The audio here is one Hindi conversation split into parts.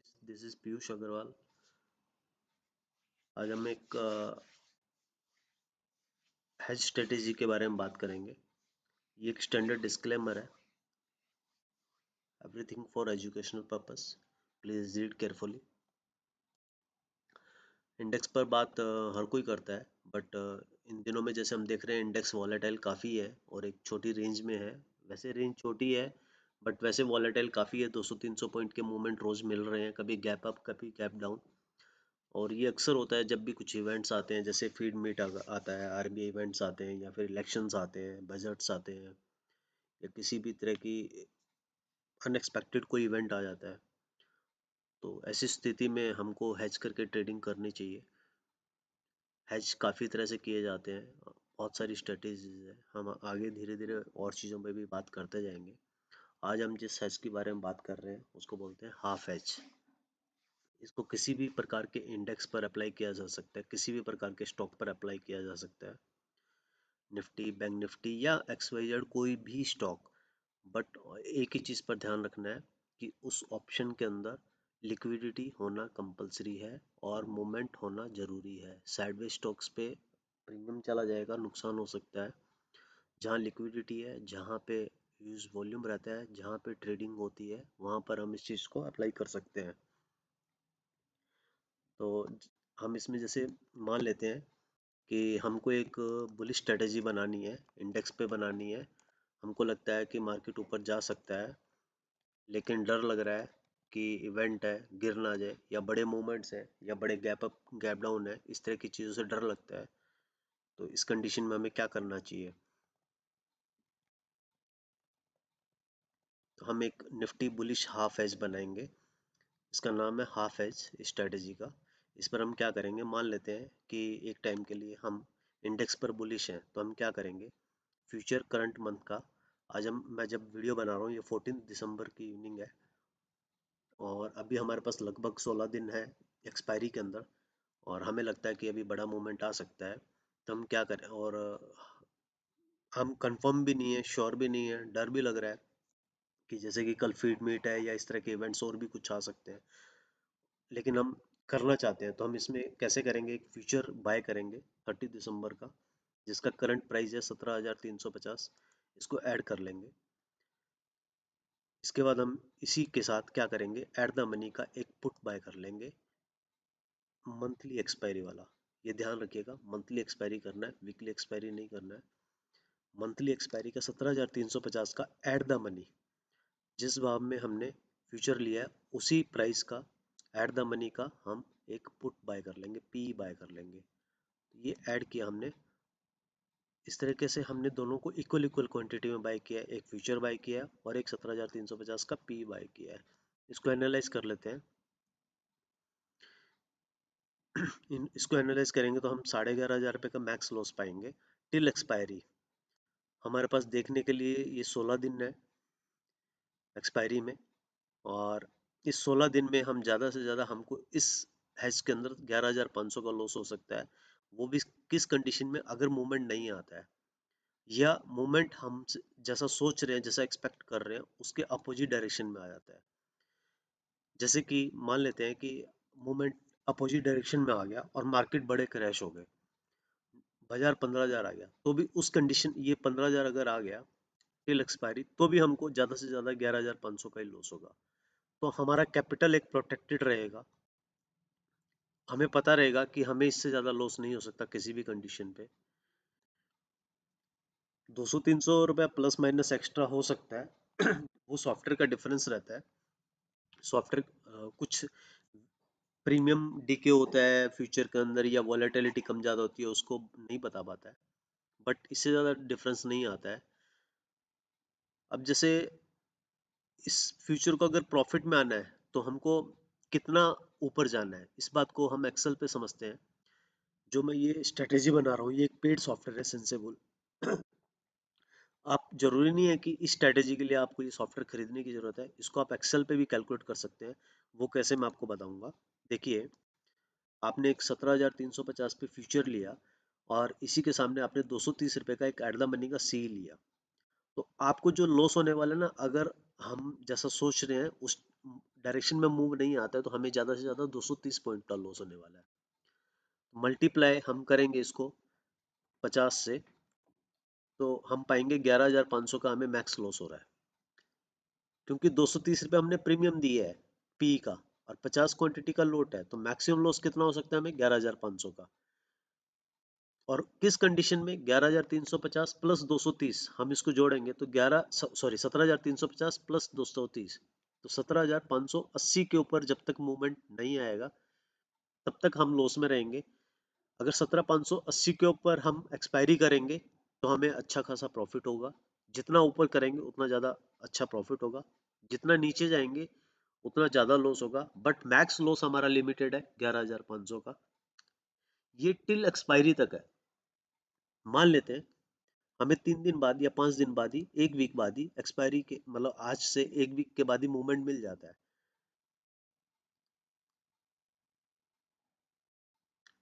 Guys, this is Piyush Agarwal. आज हम एक हेज स्ट्रेटेजी के बारे में बात करेंगे। ये एक स्टैंडर्ड डिस्क्लेमर है। Everything for educational purpose, please read carefully. Index पर बात हर कोई करता है, बट इन दिनों में जैसे हम देख रहे हैं इंडेक्स वॉलेटाइल काफ़ी है और एक छोटी रेंज में है। वैसे रेंज छोटी है बट वैसे वॉलेटाइल काफ़ी है। 200-300 पॉइंट के मूवमेंट रोज़ मिल रहे हैं, कभी गैप अप कभी गैप डाउन। और ये अक्सर होता है जब भी कुछ इवेंट्स आते हैं, जैसे फीड मीट आता है, आरबीआई इवेंट्स आते हैं, या फिर इलेक्शंस आते हैं, बजट्स आते हैं, या किसी भी तरह की अनएक्सपेक्टेड कोई इवेंट आ जाता है। तो ऐसी स्थिति में हमको हेज करके ट्रेडिंग करनी चाहिए। हेज काफ़ी तरह से किए जाते हैं, बहुत सारी स्ट्रेटेजीज है। हम आगे धीरे धीरे और चीज़ों पे भी बात करते जाएंगे। आज हम जिस हेज के बारे में बात कर रहे हैं उसको बोलते हैं हाफ हेज। इसको किसी भी प्रकार के इंडेक्स पर अप्लाई किया जा सकता है, किसी भी प्रकार के स्टॉक पर अप्लाई किया जा सकता है, निफ्टी, बैंक निफ्टी या XYZ कोई भी स्टॉक। बट एक ही चीज़ पर ध्यान रखना है कि उस ऑप्शन के अंदर लिक्विडिटी होना कंपलसरी है और मूवमेंट होना ज़रूरी है। साइडवेज स्टॉक्स पे प्रीमियम चला जाएगा, नुकसान हो सकता है। जहाँ लिक्विडिटी है, जहाँ पे यूज वॉल्यूम रहता है, जहाँ पे ट्रेडिंग होती है, वहाँ पर हम इस चीज़ को अप्लाई कर सकते हैं। तो हम इसमें जैसे मान लेते हैं कि हमको एक बुलिश स्ट्रेटेजी बनानी है, इंडेक्स पे बनानी है। हमको लगता है कि मार्केट ऊपर जा सकता है, लेकिन डर लग रहा है कि इवेंट है, गिर ना जाए, या बड़े मूवमेंट्स हैं, या बड़े गैप अप गैप डाउन है, इस तरह की चीज़ों से डर लगता है। तो इस कंडीशन में हमें क्या करना चाहिए? तो हम एक निफ्टी बुलिश हाफ एज बनाएंगे। इसका नाम है हाफ एज स्ट्रेटेजी का। इस पर हम क्या करेंगे, मान लेते हैं कि एक टाइम के लिए हम इंडेक्स पर बुलिश हैं, तो हम क्या करेंगे, फ्यूचर करंट मंथ का, मैं जब वीडियो बना रहा हूँ ये 14 दिसंबर की इवनिंग है, और अभी हमारे पास लगभग 16 दिन है एक्सपायरी के अंदर, और हमें लगता है कि अभी बड़ा मूवमेंट आ सकता है। तो हम क्या करें, और हम कंफर्म भी नहीं है, श्योर भी नहीं है, डर भी लग रहा है कि जैसे कि कल फीड मीट है या इस तरह के इवेंट्स और भी कुछ आ सकते हैं, लेकिन हम करना चाहते हैं। तो हम इसमें कैसे करेंगे, एक फ्यूचर बाय करेंगे 30 दिसंबर का, जिसका करंट प्राइस है 17,350। इसको ऐड कर लेंगे। इसके बाद हम इसी के साथ क्या करेंगे, एट द मनी का एक पुट बाय कर लेंगे, मंथली एक्सपायरी वाला। ये ध्यान रखिएगा, मंथली एक्सपायरी करना है, वीकली एक्सपायरी नहीं करना है। मंथली एक्सपायरी का 17,350 का एट द मनी, जिस भाव में हमने फ्यूचर लिया है उसी प्राइस का एट द मनी का हम एक पुट बाय कर लेंगे, पी बाय कर लेंगे। ये ऐड किया हमने। इस तरीके से हमने दोनों को इक्वल इक्वल क्वांटिटी में बाय किया है, एक फ्यूचर बाय किया और एक 17,350 का पी बाय किया है। इसको एनालाइज कर लेते हैं। इसको एनालाइज करेंगे तो हम 11,500 का मैक्स लॉस पाएंगे टिल एक्सपायरी। हमारे पास देखने के लिए ये 16 दिन है एक्सपायरी में, और इस 16 दिन में हम ज़्यादा से ज़्यादा हमको इस हैज के अंदर 11,500 का लॉस हो सकता है। वो भी किस कंडीशन में, अगर मूवमेंट नहीं आता है, या मूवमेंट हम जैसा सोच रहे हैं, जैसा एक्सपेक्ट कर रहे हैं, उसके अपोजिट डायरेक्शन में आ जाता है। जैसे कि मान लेते हैं कि मूवमेंट अपोजिट डायरेक्शन में आ गया और मार्केट बड़े क्रैश हो गए, बाजार 15,000 आ गया, तो भी उस कंडीशन, ये 15,000 अगर आ गया टिल एक्सपायरी, तो भी हमको ज़्यादा से ज़्यादा 11,500 का ही लॉस होगा। तो हमारा कैपिटल एक प्रोटेक्टेड रहेगा। हमें पता रहेगा कि हमें इससे ज़्यादा लॉस नहीं हो सकता किसी भी कंडीशन पे। 200-300 रुपया प्लस माइनस एक्स्ट्रा हो सकता है। वो सॉफ्टवेयर का डिफरेंस रहता है। सॉफ्टवेयर कुछ प्रीमियम डीके होता है फ्यूचर के अंदर, या वॉलेटिलिटी कम ज़्यादा होती है, उसको नहीं बता पाता है, बट इससे ज़्यादा डिफरेंस नहीं आता है। अब जैसे इस फ्यूचर को अगर प्रॉफिट में आना है तो हमको कितना ऊपर जाना है, इस बात को हम एक्सेल पे समझते हैं। जो मैं ये स्ट्रेटेजी बना रहा हूँ, ये एक पेड सॉफ्टवेयर है, सेंसेबल। आप जरूरी नहीं है कि इस स्ट्रेटेजी के लिए आपको ये सॉफ्टवेयर खरीदने की जरूरत है, इसको आप एक्सेल पे भी कैलकुलेट कर सकते हैं। वो कैसे, मैं आपको बताऊंगा। देखिए, आपने एक 17,350 पे फ्यूचर लिया, और इसी के सामने आपने 230 रुपये का एक एट द मनी का सी लिया। तो आपको जो लॉस होने वाला है ना, अगर हम जैसा सोच रहे हैं उस डायरेक्शन में मूव नहीं आता है तो हमें ज़्यादा से ज़्यादा 230 पॉइंट का लॉस होने वाला है। मल्टीप्लाई हम करेंगे इसको 50 से, तो हम पाएंगे 11,500 का हमें मैक्स लॉस हो रहा है, क्योंकि 230 रुपये हमने प्रीमियम दिया है पी का, और 50 क्वांटिटी का लोट है, तो मैक्सिमम लॉस कितना हो सकता है हमें 11,500 का। और किस कंडीशन में 11,350 प्लस 230, हम इसको जोड़ेंगे तो 17,350 प्लस 230, तो 17,580 के ऊपर जब तक मूवमेंट नहीं आएगा तब तक हम लॉस में रहेंगे। अगर 17,580 के ऊपर हम एक्सपायरी करेंगे तो हमें अच्छा खासा प्रॉफिट होगा। जितना ऊपर करेंगे उतना ज़्यादा अच्छा प्रॉफिट होगा, जितना नीचे जाएंगे उतना ज़्यादा लॉस होगा, बट मैक्स लॉस हमारा लिमिटेड है 11,500 का। ये टिल एक्सपायरी तक है। मान लेते हैं हमें 3 दिन बाद या 5 दिन बाद ही, एक वीक बाद ही एक्सपायरी के, मतलब आज से एक वीक के बाद ही मूवमेंट मिल जाता है,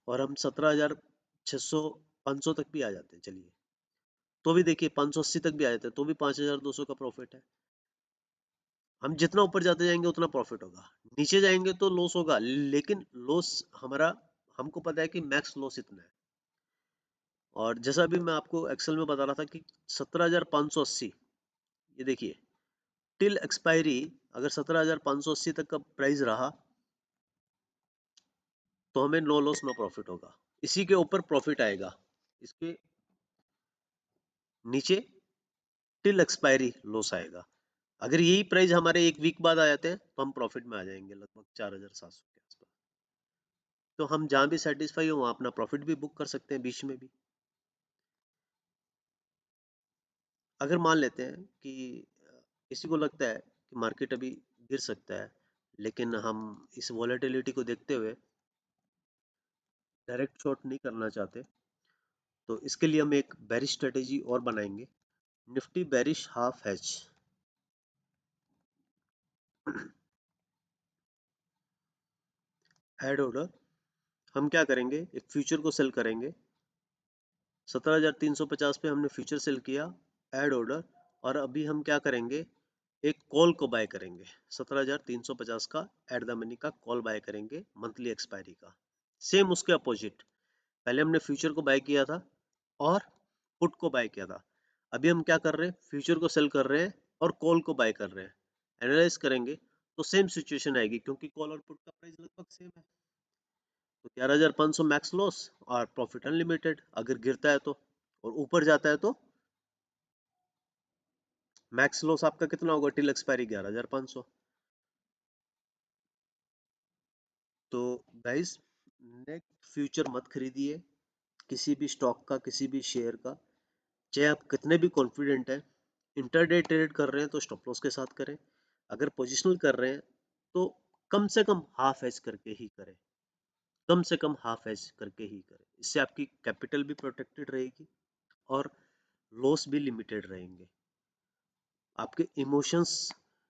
और हम 17,600 500 तक भी आ जाते हैं, चलिए तो भी देखिए 580 तक भी आ जाते हैं तो भी 5,200 का प्रॉफिट है। हम जितना ऊपर जाते जाएंगे उतना प्रॉफिट होगा, नीचे जाएंगे तो लॉस होगा, लेकिन लॉस हमारा, हमको पता है कि मैक्स लॉस इतना है। और जैसा अभी मैं आपको एक्सेल में बता रहा था कि 17,580, ये देखिए टिल एक्सपायरी, अगर 17,580 तक का प्राइस रहा तो हमें नो लॉस नो प्रॉफिट होगा। इसी के ऊपर प्रॉफिट आएगा, इसके नीचे टिल एक्सपायरी लॉस आएगा। अगर यही प्राइस हमारे एक वीक बाद आ जाते हैं तो हम प्रॉफिट में आ जाएंगे लगभग 4,700 के आसपास। तो हम जहाँ भी सेटिस्फाई हो वहाँ अपना प्रॉफिट भी बुक कर सकते हैं बीच में भी। अगर मान लेते हैं कि किसी को लगता है कि मार्केट अभी गिर सकता है, लेकिन हम इस वॉलेटिलिटी को देखते हुए डायरेक्ट शॉर्ट नहीं करना चाहते, तो इसके लिए हम एक बेरिश स्ट्रेटेजी और बनाएंगे, Nifty bearish half hatch. Add order हम क्या करेंगे, एक फ्यूचर को सेल करेंगे, 17,350 पे हमने फ्यूचर सेल किया, ऐड ऑर्डर, और अभी हम क्या करेंगे, एक कॉल को बाय करेंगे 17,350 का, एट द मनी का कॉल बाय करेंगे मंथली एक्सपायरी का। सेम उसके अपोजिट, पहले हमने फ्यूचर को बाय किया था और पुट को बाय किया था, अभी हम क्या कर रहे हैं, फ्यूचर को सेल कर रहे हैं और कॉल को बाय कर रहे हैं। एनालाइज करेंगे तो सेम सिचुएशन आएगी, क्योंकि कॉल और पुट का प्राइस लगभग सेम है, तो 11,500 मैक्स लॉस और प्रॉफिट अनलिमिटेड अगर गिरता है तो, और ऊपर जाता है तो मैक्स लॉस आपका कितना होगा टिल एक्सपायरी 11,500। तो गाइस, नेट फ्यूचर मत खरीदिए किसी भी स्टॉक का, किसी भी शेयर का, चाहे आप कितने भी कॉन्फिडेंट हैं। इंटरडे ट्रेड कर रहे हैं तो स्टॉप लॉस के साथ करें, अगर पोजिशनल कर रहे हैं तो कम से कम हाफ एज करके ही करें, कम से कम हाफ एज करके ही करें, इससे आपकी कैपिटल भी प्रोटेक्टेड रहेगी और लॉस भी लिमिटेड रहेंगे। आपके इमोशंस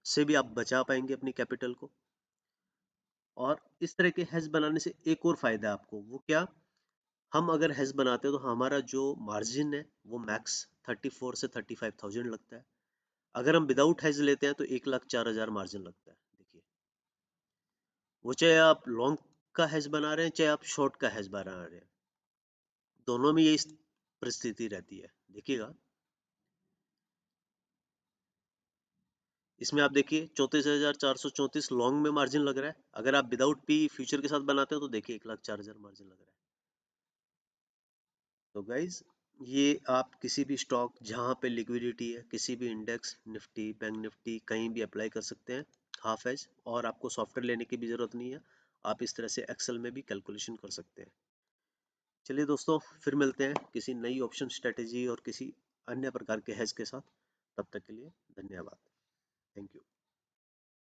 से भी आप बचा पाएंगे अपनी कैपिटल को। और इस तरह के हेज बनाने से एक और फायदा है आपको, वो क्या, हम अगर हेज बनाते हैं तो हमारा जो मार्जिन है वो मैक्स 34 से 35,000 लगता है। अगर हम विदाउट हेज लेते हैं तो 1,04,000 मार्जिन लगता है। देखिए, वो चाहे आप लॉन्ग का हेज बना रहे हैं चाहे आप शॉर्ट का हेज बना रहे हैं, दोनों में यही परिस्थिति रहती है। देखिएगा, इसमें आप देखिए 34,434 लॉन्ग में मार्जिन लग रहा है, अगर आप विदाउट पी फ्यूचर के साथ बनाते हो तो देखिए 1,04,000 मार्जिन लग रहा है। तो गाइज, ये आप किसी भी स्टॉक जहाँ पे लिक्विडिटी है, किसी भी इंडेक्स, निफ्टी, बैंक निफ्टी, कहीं भी अप्लाई कर सकते हैं हाफ एज, और आपको सॉफ्टवेयर लेने की भी ज़रूरत नहीं है, आप इस तरह से एक्सेल में भी कैलकुलेशन कर सकते हैं। चलिए दोस्तों, फिर मिलते हैं किसी नई ऑप्शन स्ट्रेटेजी और किसी अन्य प्रकार के हेज के साथ। तब तक के लिए धन्यवाद। Thank you.